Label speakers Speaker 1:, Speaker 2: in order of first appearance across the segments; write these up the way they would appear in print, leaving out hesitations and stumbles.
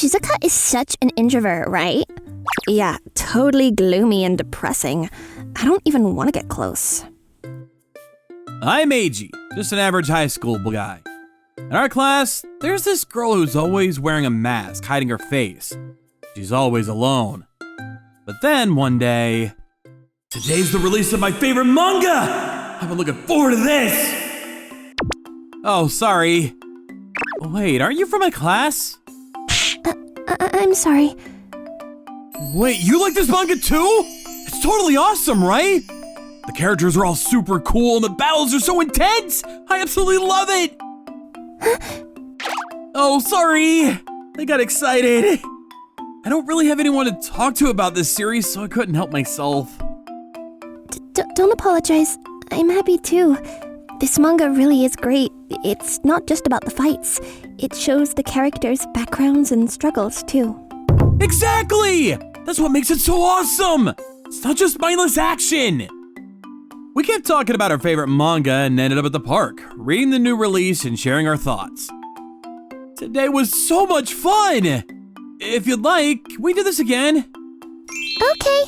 Speaker 1: Shizuka is such an introvert, right? Yeah, totally gloomy and depressing. I don't even want to get close.
Speaker 2: I'm Eiji, just an average high school guy. In our class, there's this girl who's always wearing a mask, hiding her face. She's always alone. But then one day, today's the release of my favorite manga! I've been looking forward to this! Oh, sorry. Wait, aren't you from my class?
Speaker 1: I'm sorry.
Speaker 2: Wait, you like this manga too? It's totally awesome, right? The characters are all super cool and the battles are so intense! I absolutely love it! Oh, sorry! I got excited. I don't really have anyone to talk to about this series, so I couldn't help myself.
Speaker 1: Don't apologize. I'm happy too. This manga really is great. It's not just about the fights. It shows the characters' backgrounds and struggles too.
Speaker 2: Exactly! That's what makes it so awesome! It's not just mindless action! We kept talking about our favorite manga and ended up at the park, reading the new release and sharing our thoughts. Today was so much fun! If you'd like, we do this again.
Speaker 1: Okay.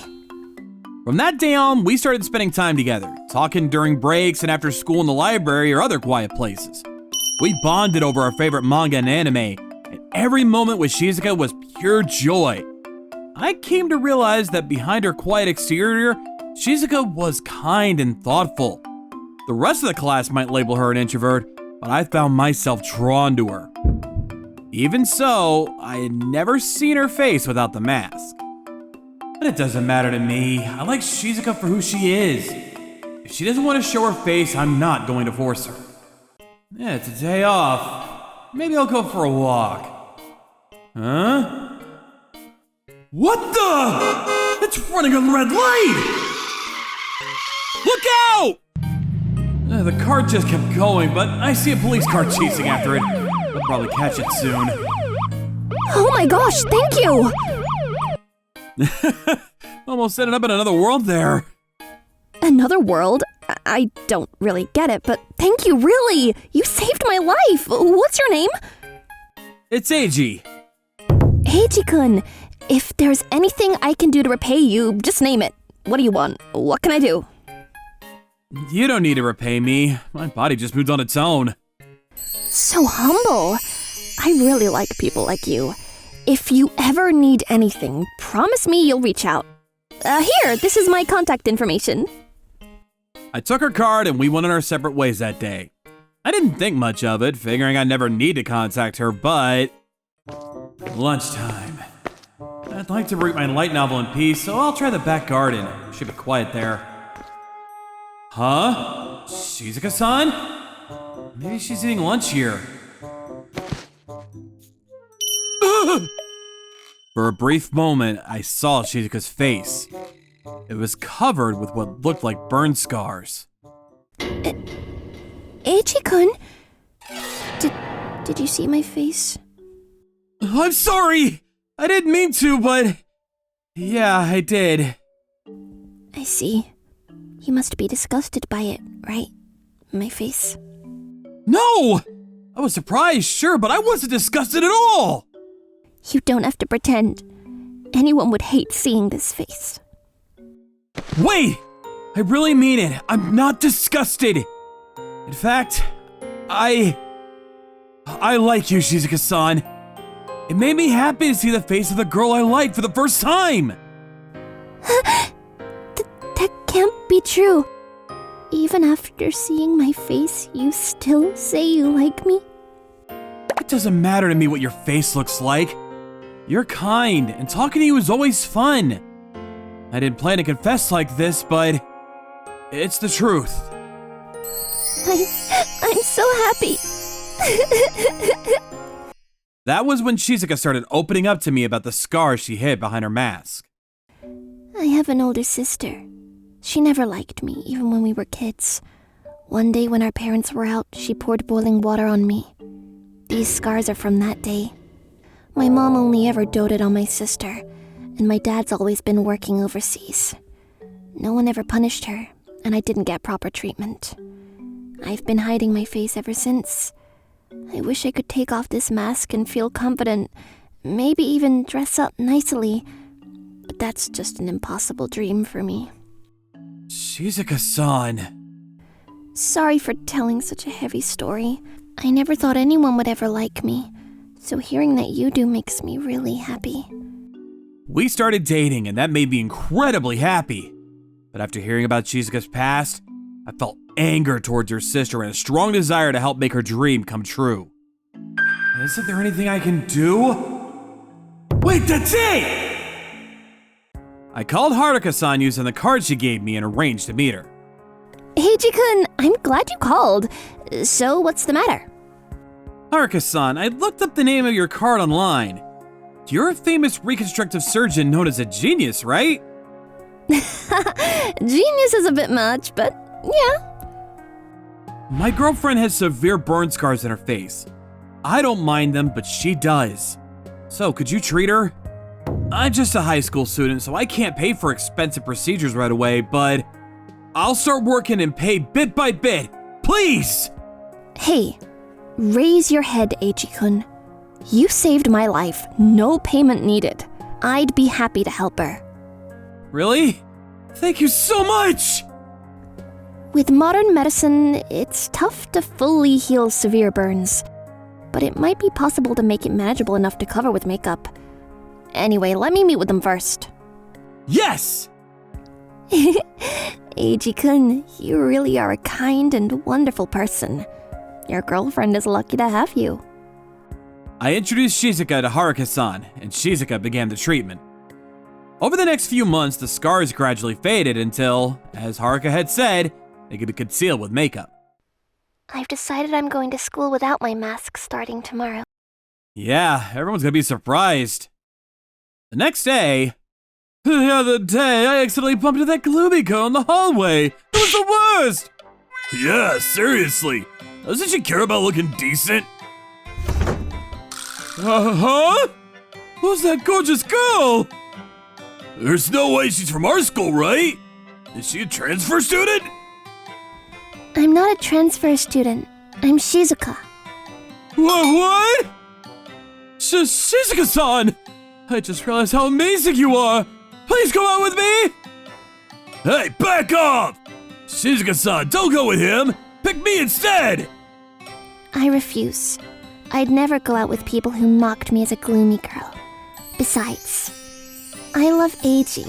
Speaker 2: From that day on, we started spending time together, talking during breaks and after school in the library or other quiet places. We bonded over our favorite manga and anime, and every moment with Shizuka was pure joy. I came to realize that behind her quiet exterior, Shizuka was kind and thoughtful. The rest of the class might label her an introvert, but I found myself drawn to her. Even so, I had never seen her face without the mask. But it doesn't matter to me. I like Shizuka for who she is. If she doesn't want to show her face, I'm not going to force her. Yeah, it's a day off. Maybe I'll go for a walk. Huh? What the? It's running a red light! Look out! The car just kept going, but I see a police car chasing after it. I'll probably catch it soon.
Speaker 1: Oh my gosh, thank you!
Speaker 2: Almost ended up in another world there.
Speaker 1: Another world? I don't really get it, but thank you, really! You saved my life! What's your name?
Speaker 2: It's Eiji.
Speaker 1: Eiji-kun, if there's anything I can do to repay you, just name it. What do you want? What can I do?
Speaker 2: You don't need to repay me. My body just moved on its own.
Speaker 1: So humble. I really like people like you. If you ever need anything, promise me you'll reach out. Here, this is my contact information.
Speaker 2: I took her card and we went on our separate ways that day. I didn't think much of it, figuring I'd never need to contact her, but... Lunchtime. I'd like to read my light novel in peace, so I'll try the back garden. Should be quiet there. Huh? Shizuka-san? Maybe she's eating lunch here. For a brief moment, I saw Shizuka's face. It was covered with what looked like burn scars.
Speaker 1: Eiji-kun? Did you see my face?
Speaker 2: I'm sorry! I didn't mean to, but... Yeah, I did.
Speaker 1: I see. You must be disgusted by it, right? My face.
Speaker 2: No! I was surprised, sure, but I wasn't disgusted at all!
Speaker 1: You don't have to pretend. Anyone would hate seeing this face.
Speaker 2: Wait! I really mean it. I'm not disgusted. In fact, I like you, Shizuka-san. It made me happy to see the face of the girl I like for the first time.
Speaker 1: That can't be true. Even after seeing my face, you still say you like me?
Speaker 2: It doesn't matter to me what your face looks like. You're kind, and talking to you is always fun. I didn't plan to confess like this, but it's the truth.
Speaker 1: I'm so happy.
Speaker 2: That was when Shizuka started opening up to me about the scars she hid behind her mask.
Speaker 1: I have an older sister. She never liked me, even when we were kids. One day when our parents were out, she poured boiling water on me. These scars are from that day. My mom only ever doted on my sister, and my dad's always been working overseas. No one ever punished her, and I didn't get proper treatment. I've been hiding my face ever since. I wish I could take off this mask and feel confident. maybe even dress up nicely. But that's just an impossible dream for me.
Speaker 2: Shizuka-san.
Speaker 1: Sorry for telling such a heavy story. I never thought anyone would ever like me. So hearing that you do makes me really happy.
Speaker 2: We started dating, and that made me incredibly happy. But after hearing about Shizuka's past, I felt anger towards her sister and a strong desire to help make her dream come true. Isn't there anything I can do? Wait, that's it! I called Haruka-san using the card she gave me and arranged to meet her.
Speaker 1: Eiji-kun, I'm glad you called. So what's the matter?
Speaker 2: Haruka-san, I looked up the name of your card online. You're a famous reconstructive surgeon known as a genius, right?
Speaker 1: Genius is a bit much, but yeah.
Speaker 2: My girlfriend has severe burn scars in her face. I don't mind them, but she does. So, could you treat her? I'm just a high school student, so I can't pay for expensive procedures right away, but I'll start working and pay bit by bit. Please!
Speaker 1: Hey, raise your head, Eiji-kun. You saved my life. No payment needed. I'd be happy to help her.
Speaker 2: Really? Thank you so much!
Speaker 1: With modern medicine, it's tough to fully heal severe burns, but it might be possible to make it manageable enough to cover with makeup. Anyway, let me meet with them first.
Speaker 2: Yes!
Speaker 1: Eiji-kun, you really are a kind and wonderful person. Your girlfriend is lucky to have you.
Speaker 2: I introduced Shizuka to Haruka-san, and Shizuka began the treatment. Over the next few months, the scars gradually faded until, as Haruka had said, they could be concealed with makeup.
Speaker 1: I've decided I'm going to school without my mask starting tomorrow.
Speaker 2: Yeah, everyone's gonna be surprised. The next day... The other day, I accidentally bumped into that gloomy girl in the hallway. It was the worst! Yeah, seriously. Doesn't she care about looking decent? Huh? Who's that gorgeous girl? There's no way she's from our school, right? Is she a transfer student?
Speaker 1: I'm not a transfer student. I'm Shizuka.
Speaker 2: What? Shizuka-san! I just realized how amazing you are! Please go out with me! Hey, back off! Shizuka-san, don't go with him! Pick me instead!
Speaker 1: I refuse. I'd never go out with people who mocked me as a gloomy girl. Besides, I love Eiji.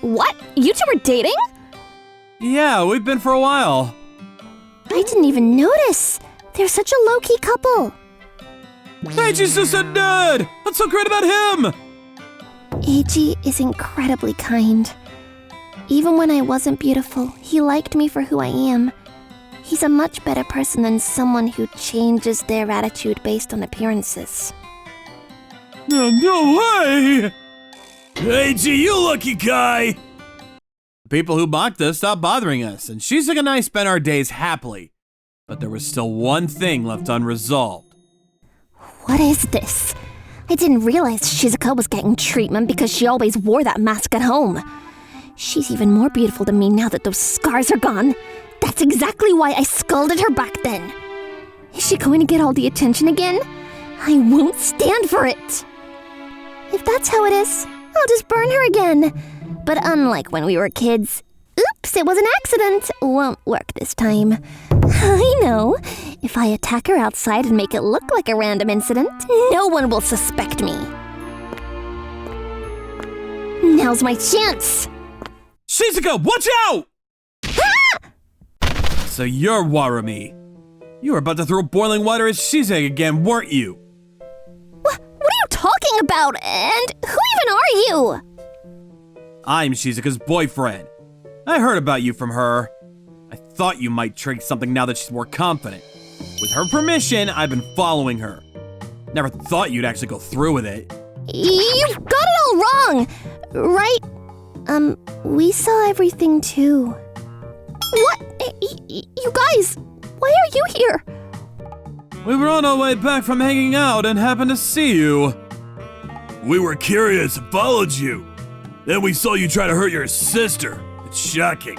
Speaker 1: What? You two were dating?
Speaker 2: Yeah, we've been for a while.
Speaker 1: I didn't even notice. They're such a low-key couple.
Speaker 2: Eiji's just a nerd! What's so great about him?
Speaker 1: Eiji is incredibly kind. Even when I wasn't beautiful, he liked me for who I am. He's a much better person than someone who changes their attitude based on appearances.
Speaker 2: No way! Eiji, you lucky guy! The people who mocked us stopped bothering us, and Shizuka and I spent our days happily. But there was still one thing left unresolved.
Speaker 1: What is this? I didn't realize Shizuka was getting treatment because she always wore that mask at home. She's even more beautiful than me now that those scars are gone. That's exactly why I scolded her back then. Is she going to get all the attention again? I won't stand for it. If that's how it is, I'll just burn her again. But unlike when we were kids, oops, it was an accident, won't work this time. I know. If I attack her outside and make it look like a random incident, no one will suspect me. Now's my chance!
Speaker 2: Shizuka, watch out! So you're Warumi. You were about to throw boiling water at Shizuka again, weren't you?
Speaker 1: What are you talking about? And who even are you?
Speaker 2: I'm Shizuka's boyfriend. I heard about you from her. I thought you might trick something now that she's more confident. With her permission, I've been following her. Never thought you'd actually go through with it.
Speaker 1: You've got it all wrong, right? We saw everything too. What? You guys, why are you here?
Speaker 2: We were on our way back from hanging out and happened to see you. We were curious and followed you. Then we saw you try to hurt your sister. It's shocking.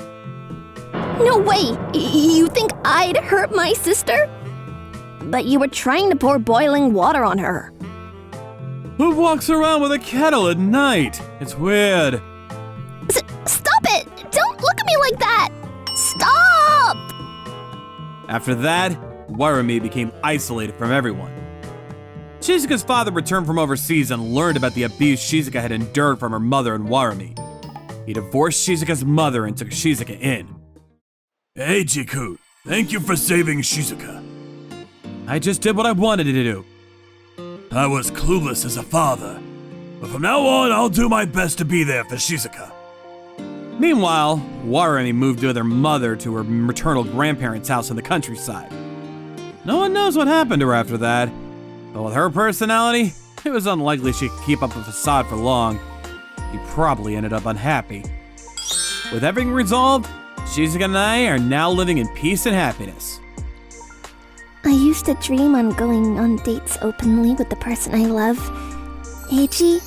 Speaker 1: No way! You think I'd hurt my sister? But you were trying to pour boiling water on her.
Speaker 2: Who walks around with a kettle at night? It's weird.
Speaker 1: Stop it! Don't look at me like that! Stop!
Speaker 2: After that, Warumi became isolated from everyone. Shizuka's father returned from overseas and learned about the abuse Shizuka had endured from her mother and Warumi. He divorced Shizuka's mother and took Shizuka in.
Speaker 3: Hey, Jiku. Thank you for saving Shizuka.
Speaker 2: I just did what I wanted to do.
Speaker 3: I was clueless as a father, but from now on, I'll do my best to be there for Shizuka.
Speaker 2: Meanwhile, Warumi moved with her mother to her maternal grandparents' house in the countryside. No one knows what happened to her after that, but with her personality, it was unlikely she could keep up a facade for long. She probably ended up unhappy. With everything resolved, Shizuka and I are now living in peace and happiness.
Speaker 1: I used to dream on going on dates openly with the person I love. Eiji,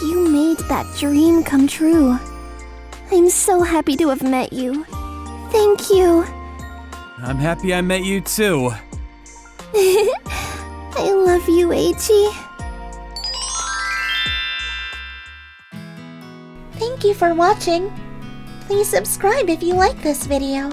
Speaker 1: you made that dream come true. I'm so happy to have met you. Thank you.
Speaker 2: I'm happy I met you too.
Speaker 1: I love you, Eiji.
Speaker 4: Thank you for watching. Please subscribe if you like this video.